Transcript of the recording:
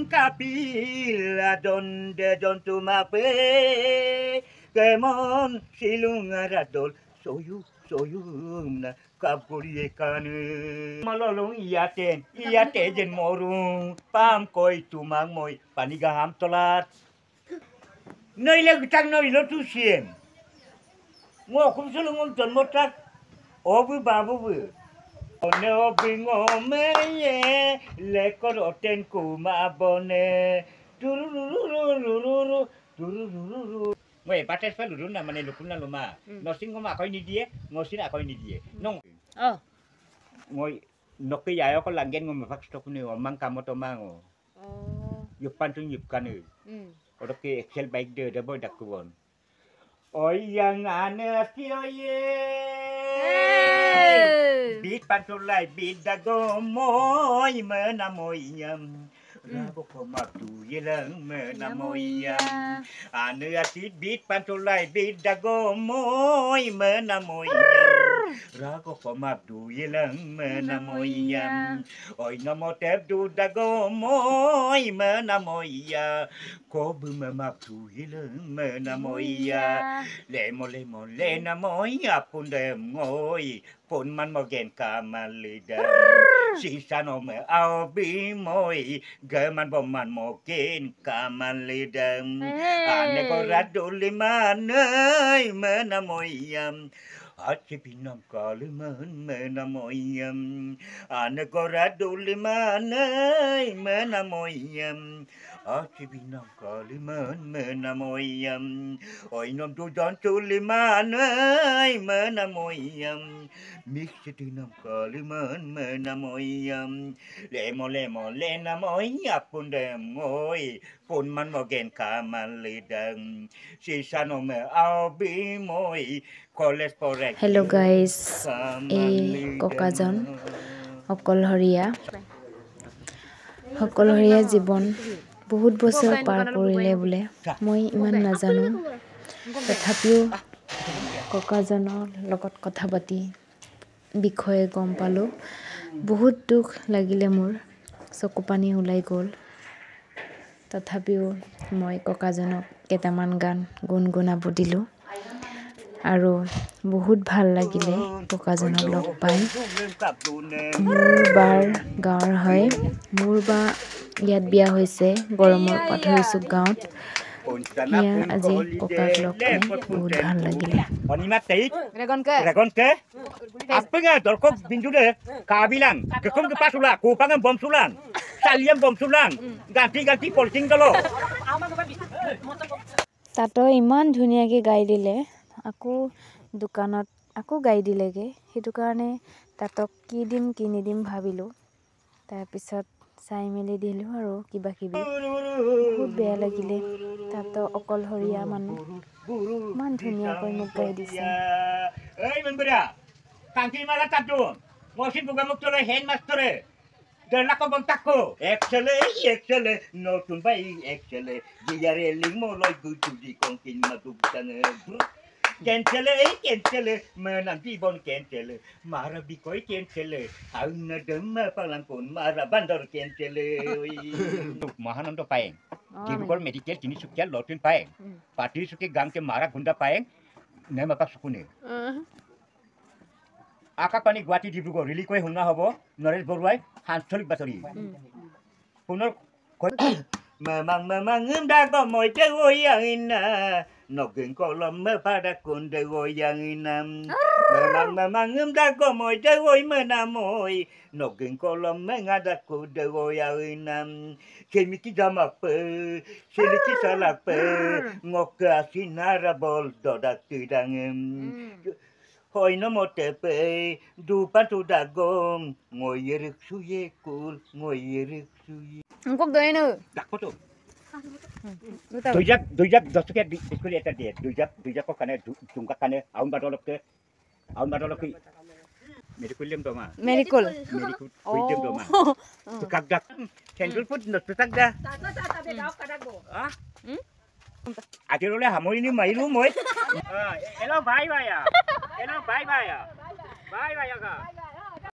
kapila donde jontuma pe kemon silungaradol soyu na kapuri kanu malolong iate jen morung pam koi tumang moi panigaham tolat nơi le tang nơi lo tu sien ngo kum sulung ton motak obu babu bu ono bingo meye le koroten kuma bone turururururu Wei, batas pa lurun na mane lukun na luma. Nosing ko makoy ni die, ngosin akoy ni die. Nong. Oh. Ngoy nokki yayo ko langgen ngom fak stok ni omang kamoto mango. Oh. Yupan tu yupkan e. Odoke excel bike de double dakuon. Oi yang ane tio ye. Bit pantulai bit dago moy mena moyam. Rago komatu yelang mena moyam. Ane asit bit pantulai bit dago moy mena moyam. Rago komatu yelang mena moyam. Oi namo tep du dago moy mena moyam. Ko bumamatu yelang mena moyam. Lemo le na moya pundem ngoi pun man mogen kamalida si sano me au bi moi geman boman mogen kamalida ane ko raduli manai mena moyam Aci pinam kaliman mena moyam ane ko raduli manai mena moyam Aci pinam kaliman mena moyam Oi nom tu don tu limanai mena moyam mix tinam kaliman mena moyam lemo lena moya pundem ngoi pun man mogen kamalidang sisano me albi moi kolesterol Hello guys, ককাজন অকলহৰীয়া জীৱন বহুত বছৰ পাৰ কৰিলে বোলে মই ইমান নাজানো তথাপিও ককাজনৰ লগত কথা পাতি বিষয়ে গম পালো বহুত দুখ লাগিলে মোৰ চকু পানী ওলাই গ'ল তথাপিও মই ককাজনক কেইটামান গান গুণগুণাব দিলো আৰু বহুত ভাল লাগিলে ককাজনক লগ পাই মোৰ বাৰ গাঁৱৰ হয় মোৰ বা ইয়াত বিয়া হৈছে গৰমৰ পাথৰিচুক গাঁৱত ইয়া আজি ককাক লগ পাই বহুত ভাল লাগিলে Regonke apanya dorkok binjude kabilang kekum ke pasulang kupangan bom sulang saliam bom sulang ganti polting dolo তাতো ইমান ধুনীয়াকৈ গাই দিলে আকৌ দোকানত আকৌ গাই দিলেগে সেইটো কাৰণে তাতক কি দিম কি নিদিম ভাবিলোঁ তাৰপিছত চাই মেলি দিলোঁ আৰু কিবা কিবি বহুত বেয়া লাগিলে তাতো অকলহৰীয়া মানুহ ইমান ধুনীয়াকৈ মোক গাই দিছে এই মেম্বৰা কাংকি মালা তাতো মসিন বুগা মুক তলে হেড মাষ্টৰে Dalako bontakko excelle notun bai excelle diare limo loy gutu di konkin madubutan Cancele menang di bon cancele mara bikoi cancele hauna demma palangkon mara bandar cancele mahanam to paeng dibukor medical kini sukya lotun paeng pati suke gang ke mara gunda paeng nema pak sukune Akak pani Guwahati Dibruগড় রিলি কই হুনা হবো নরেশ বড়ুয়াই আঞ্চলিক বাতৰি পুনৰ mamang dago moy te goyangina nogeng kolom me pada kunde goyanginam mamang dago moy te goy menamoy nogeng kolom me ngada kunde goyanginam semiki jamak pe seliki salak pe ngoka sinara bol dodak tidangem Hoy no motepe du patu dagom ngoyerik suye kul ngoyerik suye Kok doy nu dak foto dujak dosuke diskuli eta dia dujak kok kane tungka kane aun badolok ke medikulem doma Medicul kuitem doma tukak dak kendul put tukak dah ah Akhirnya hamil ini mailu moy. Hello bye ya. Hello bye ya. Bye ya kak.